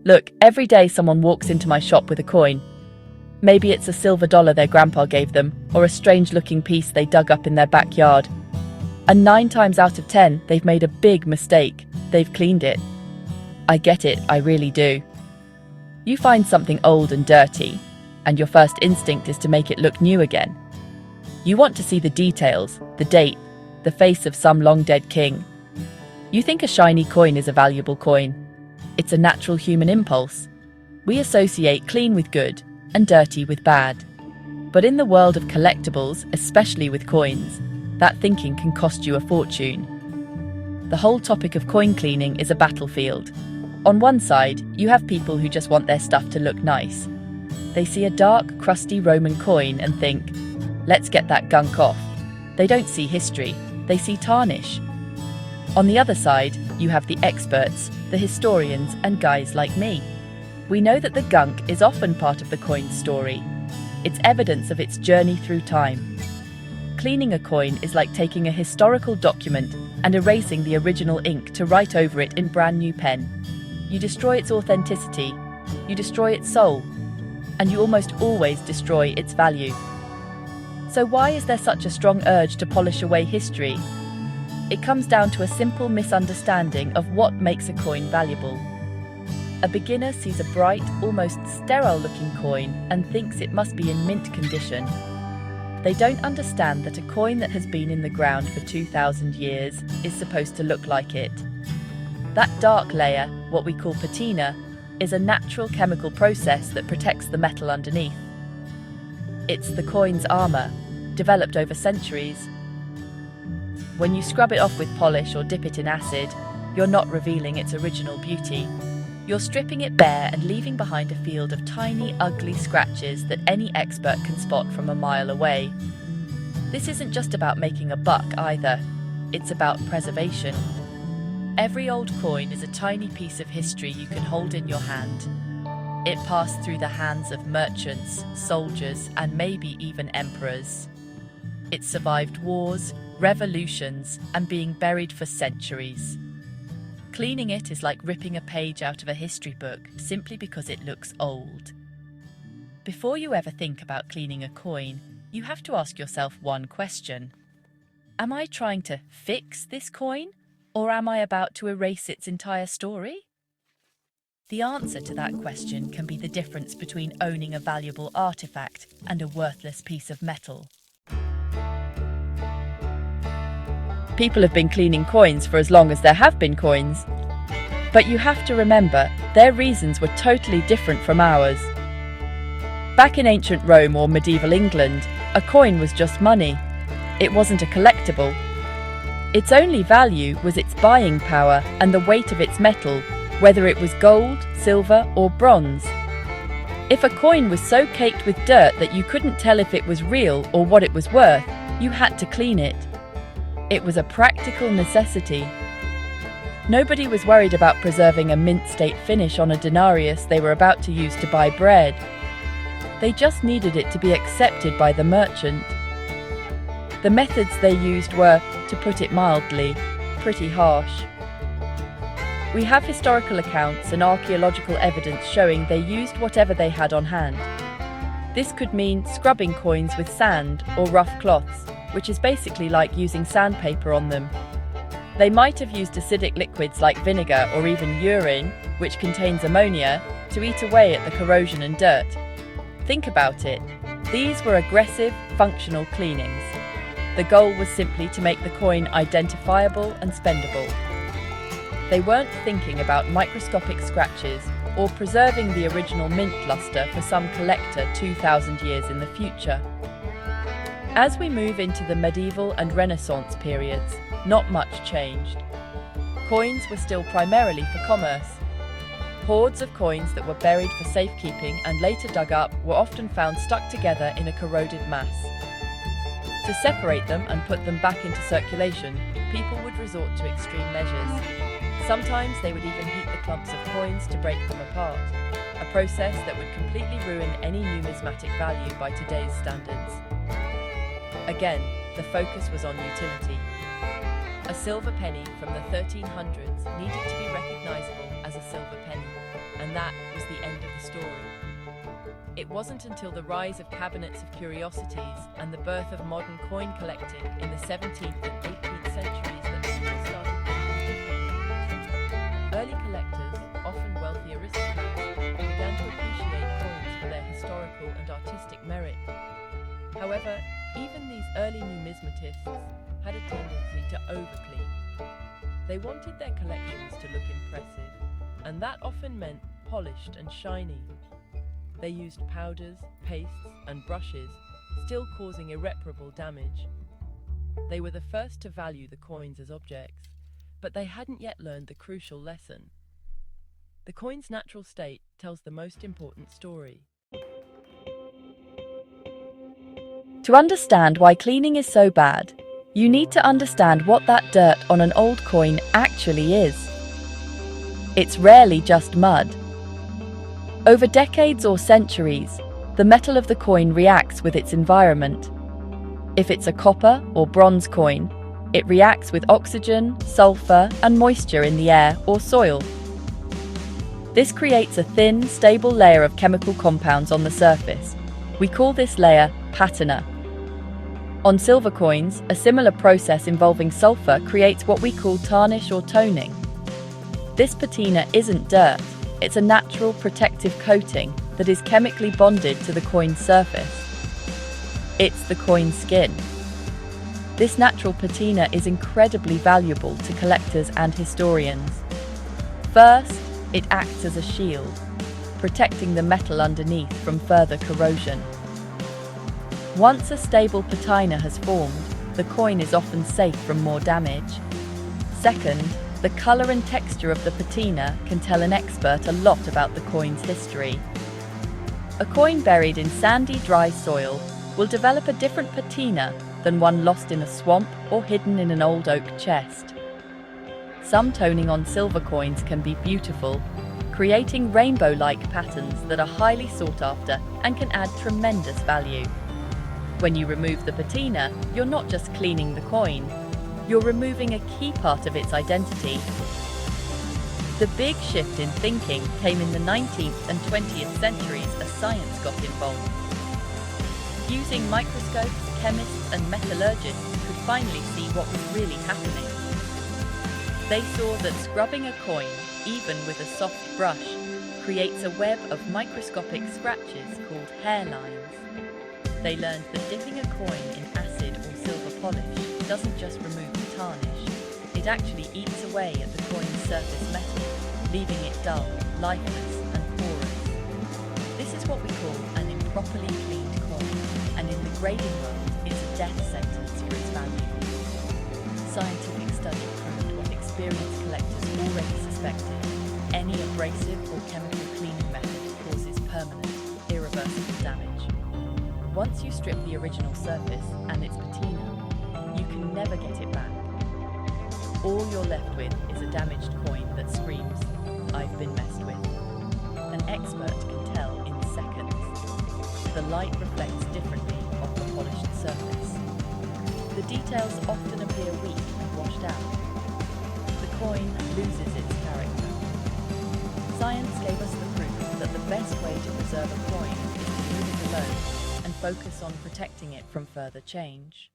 Look, every day someone walks into my shop with a coin. Maybe it's a silver dollar their grandpa gave them, or a strange-looking piece they dug up in their backyard. And 9 times out of 10, they've made a big mistake. They've cleaned it. I get it, I really do. You find something old and dirty, and your first instinct is to make it look new again. You want to see the details, the date, the face of some long-dead king. You think a shiny coin is a valuable coin. It's a natural human impulse. We associate clean with good and dirty with bad. But in the world of collectibles, especially with coins, that thinking can cost you a fortune. The whole topic of coin cleaning is a battlefield. On one side, you have people who just want their stuff to look nice. They see a dark, crusty Roman coin and think, let's get that gunk off. They don't see history, they see tarnish. On the other side, you have the experts, the historians, and guys like me. We know that the gunk is often part of the coin's story. It's evidence of its journey through time. Cleaning a coin is like taking a historical document and erasing the original ink to write over it in brand new pen. You destroy its authenticity, you destroy its soul, and you almost always destroy its value. So why is there such a strong urge to polish away history? It comes down to a simple misunderstanding of what makes a coin valuable. A beginner sees a bright, almost sterile-looking coin and thinks it must be in mint condition. They don't understand that a coin that has been in the ground for 2,000 years is supposed to look like it. That dark layer, what we call patina, is a natural chemical process that protects the metal underneath. It's the coin's armor, developed over centuries. When you scrub it off with polish or dip it in acid, you're not revealing its original beauty. You're stripping it bare and leaving behind a field of tiny, ugly scratches that any expert can spot from a mile away. This isn't just about making a buck either. It's about preservation. Every old coin is a tiny piece of history you can hold in your hand. It passed through the hands of merchants, soldiers, and maybe even emperors. It survived wars, revolutions, and being buried for centuries. Cleaning it is like ripping a page out of a history book simply because it looks old. Before you ever think about cleaning a coin, you have to ask yourself one question. Am I trying to fix this coin, or am I about to erase its entire story? The answer to that question can be the difference between owning a valuable artifact and a worthless piece of metal. People have been cleaning coins for as long as there have been coins. But you have to remember, their reasons were totally different from ours. Back in ancient Rome or medieval England, a coin was just money. It wasn't a collectible. Its only value was its buying power and the weight of its metal, whether it was gold, silver, or bronze. If a coin was so caked with dirt that you couldn't tell if it was real or what it was worth, you had to clean it. It was a practical necessity. Nobody was worried about preserving a mint-state finish on a denarius they were about to use to buy bread. They just needed it to be accepted by the merchant. The methods they used were, to put it mildly, pretty harsh. We have historical accounts and archaeological evidence showing they used whatever they had on hand. This could mean scrubbing coins with sand or rough cloths, which is basically like using sandpaper on them. They might have used acidic liquids like vinegar or even urine, which contains ammonia, to eat away at the corrosion and dirt. Think about it. These were aggressive, functional cleanings. The goal was simply to make the coin identifiable and spendable. They weren't thinking about microscopic scratches or preserving the original mint luster for some collector 2,000 years in the future. As we move into the medieval and Renaissance periods, not much changed. Coins were still primarily for commerce. Hoards of coins that were buried for safekeeping and later dug up were often found stuck together in a corroded mass. To separate them and put them back into circulation, people would resort to extreme measures. Sometimes they would even heat the clumps of coins to break them apart, a process that would completely ruin any numismatic value by today's standards. Again, the focus was on utility. A silver penny from the 1300s needed to be recognizable as a silver penny. and that was the end of the story. It wasn't until the rise of cabinets of curiosities and the birth of modern coin collecting in the 17th and 18th centuries that people started thinking differently. Early collectors, often wealthy aristocrats, began to appreciate coins for their historical and artistic merit. However, even these early numismatists had a tendency to overclean. They wanted their collections to look impressive, and that often meant polished and shiny. They used powders, pastes, and brushes, still causing irreparable damage. They were the first to value the coins as objects, but they hadn't yet learned the crucial lesson. The coin's natural state tells the most important story. To understand why cleaning is so bad, you need to understand what that dirt on an old coin actually is. It's rarely just mud. Over decades or centuries, the metal of the coin reacts with its environment. If it's a copper or bronze coin, it reacts with oxygen, sulfur, and moisture in the air or soil. This creates a thin, stable layer of chemical compounds on the surface. We call this layer patina. On silver coins, a similar process involving sulfur creates what we call tarnish or toning. This patina isn't dirt, it's a natural protective coating that is chemically bonded to the coin's surface. It's the coin's skin. This natural patina is incredibly valuable to collectors and historians. First, it acts as a shield, protecting the metal underneath from further corrosion. Once a stable patina has formed, the coin is often safe from more damage. Second, the colour and texture of the patina can tell an expert a lot about the coin's history. A coin buried in sandy, dry soil will develop a different patina than one lost in a swamp or hidden in an old oak chest. Some toning on silver coins can be beautiful, creating rainbow-like patterns that are highly sought after and can add tremendous value. When you remove the patina, you're not just cleaning the coin, you're removing a key part of its identity. The big shift in thinking came in the 19th and 20th centuries as science got involved. Using microscopes, chemists and metallurgists could finally see what was really happening. They saw that scrubbing a coin, even with a soft brush, creates a web of microscopic scratches called hairlines. They learned that dipping a coin in acid or silver polish doesn't just remove the tarnish, it actually eats away at the coin's surface metal, leaving it dull, lifeless and porous. This is what we call an improperly cleaned coin, and in the grading world, it's a death sentence for its value. Scientific study proved what experienced collectors already suspected. Any abrasive or chemical cleaning method causes permanent, irreversible damage. Once you strip the original surface and its patina, you can never get it back. All you're left with is a damaged coin that screams, "I've been messed with." An expert can tell in seconds. The light reflects differently off the polished surface. The details often appear weak and washed out. The coin loses its character. Science gave us the proof that the best way to preserve a coin is to leave it alone and focus on protecting it from further change.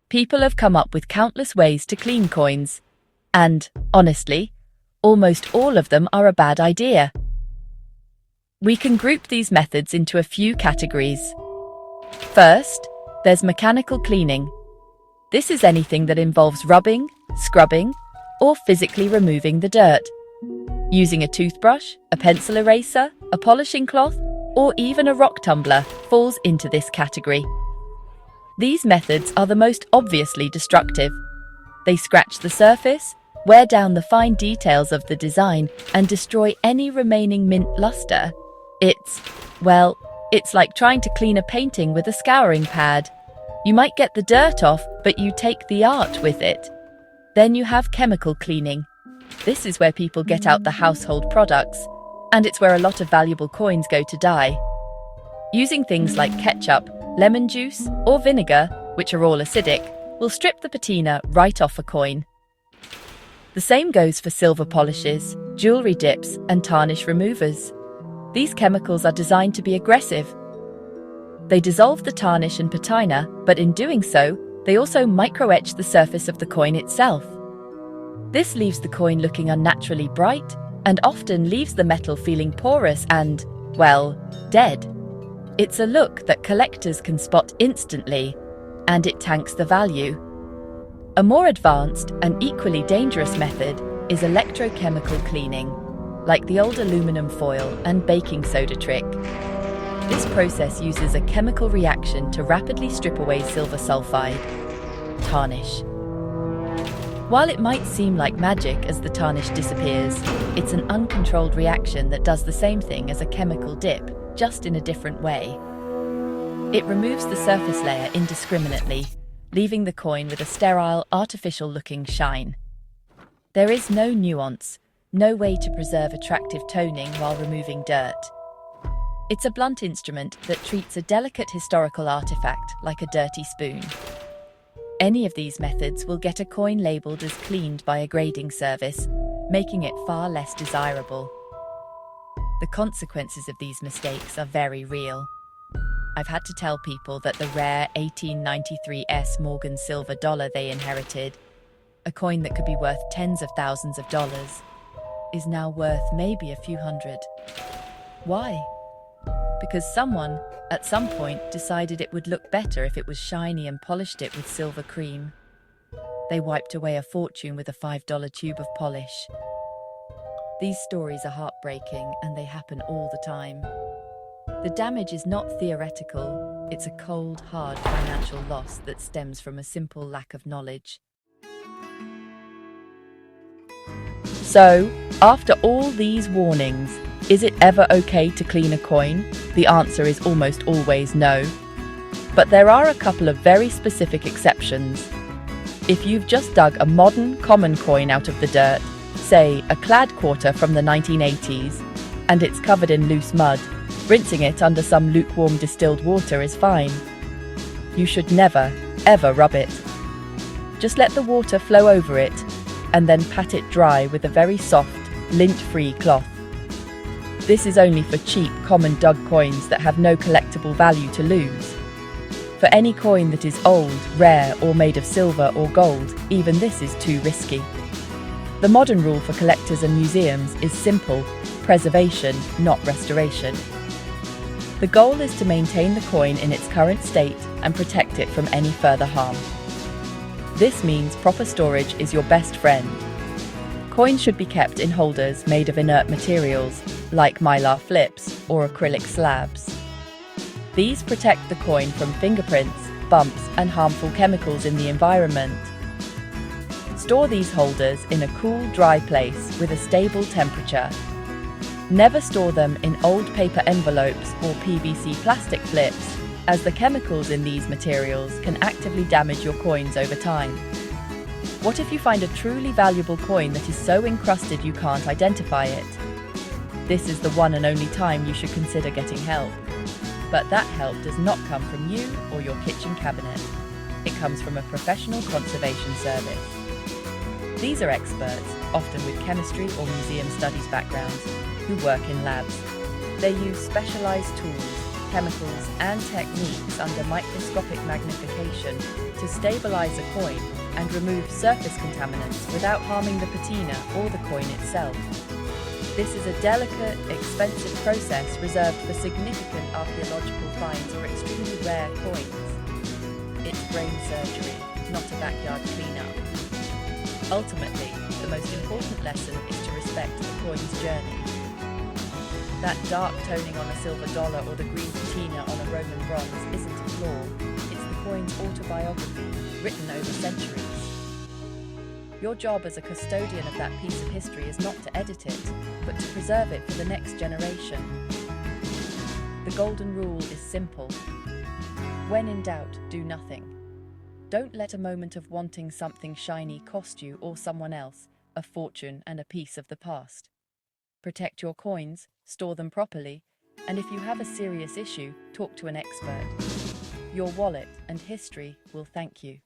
People have come up with countless ways to clean coins, and, honestly, almost all of them are a bad idea. We can group these methods into a few categories. First, there's mechanical cleaning. This is anything that involves rubbing, scrubbing, or physically removing the dirt. Using a toothbrush, a pencil eraser, a polishing cloth, or even a rock tumbler falls into this category. These methods are the most obviously destructive. They scratch the surface, wear down the fine details of the design, and destroy any remaining mint luster. It's like trying to clean a painting with a scouring pad. You might get the dirt off, but you take the art with it. Then you have chemical cleaning. This is where people get out the household products, and it's where a lot of valuable coins go to die. Using things like ketchup, lemon juice, or vinegar, which are all acidic, will strip the patina right off a coin. The same goes for silver polishes, jewelry dips, and tarnish removers. These chemicals are designed to be aggressive. They dissolve the tarnish and patina, but in doing so, they also micro-etch the surface of the coin itself. This leaves the coin looking unnaturally bright and often leaves the metal feeling porous and, well, dead. It's a look that collectors can spot instantly, and it tanks the value. A more advanced and equally dangerous method is electrochemical cleaning, like the old aluminum foil and baking soda trick. This process uses a chemical reaction to rapidly strip away silver sulfide, tarnish. While it might seem like magic as the tarnish disappears, it's an uncontrolled reaction that does the same thing as a chemical dip, just in a different way. It removes the surface layer indiscriminately, leaving the coin with a sterile, artificial-looking shine. There is no nuance, no way to preserve attractive toning while removing dirt. It's a blunt instrument that treats a delicate historical artifact like a dirty spoon. Any of these methods will get a coin labeled as cleaned by a grading service, making it far less desirable. The consequences of these mistakes are very real. I've had to tell people that the rare 1893 S Morgan silver dollar they inherited, a coin that could be worth tens of thousands of dollars, is now worth maybe a few hundred. Why? Because someone, at some point, decided it would look better if it was shiny and polished it with silver cream. They wiped away a fortune with a $5 tube of polish. These stories are heartbreaking, and they happen all the time. The damage is not theoretical, it's a cold, hard financial loss that stems from a simple lack of knowledge. So, after all these warnings, is it ever okay to clean a coin? The answer is almost always no. But there are a couple of very specific exceptions. If you've just dug a modern, common coin out of the dirt, say a clad quarter from the 1980s, and it's covered in loose mud, rinsing it under some lukewarm distilled water is fine. You should never, ever rub it. Just let the water flow over it, and then pat it dry with a very soft, lint-free cloth. This is only for cheap, common dug coins that have no collectible value to lose. For any coin that is old, rare, or made of silver or gold, even this is too risky. The modern rule for collectors and museums is simple: preservation, not restoration. The goal is to maintain the coin in its current state and protect it from any further harm. This means proper storage is your best friend. Coins should be kept in holders made of inert materials, like mylar flips or acrylic slabs. These protect the coin from fingerprints, bumps, and harmful chemicals in the environment. Store these holders in a cool, dry place with a stable temperature. Never store them in old paper envelopes or PVC plastic flips, as the chemicals in these materials can actively damage your coins over time. What if you find a truly valuable coin that is so encrusted you can't identify it? This is the one and only time you should consider getting help. But that help does not come from you or your kitchen cabinet. It comes from a professional conservation service. These are experts, often with chemistry or museum studies backgrounds, who work in labs. They use specialized tools, chemicals, and techniques under microscopic magnification to stabilize a coin and remove surface contaminants without harming the patina or the coin itself. This is a delicate, expensive process reserved for significant archaeological finds or extremely rare coins. It's brain surgery, not a backyard cleanup. Ultimately, the most important lesson is to respect the coin's journey. That dark toning on a silver dollar or the green patina on a Roman bronze isn't a flaw, it's the coin's autobiography, written over centuries. Your job as a custodian of that piece of history is not to edit it, but to preserve it for the next generation. The golden rule is simple. When in doubt, do nothing. Don't let a moment of wanting something shiny cost you or someone else a fortune and a piece of the past. Protect your coins, store them properly, and if you have a serious issue, talk to an expert. Your wallet and history will thank you.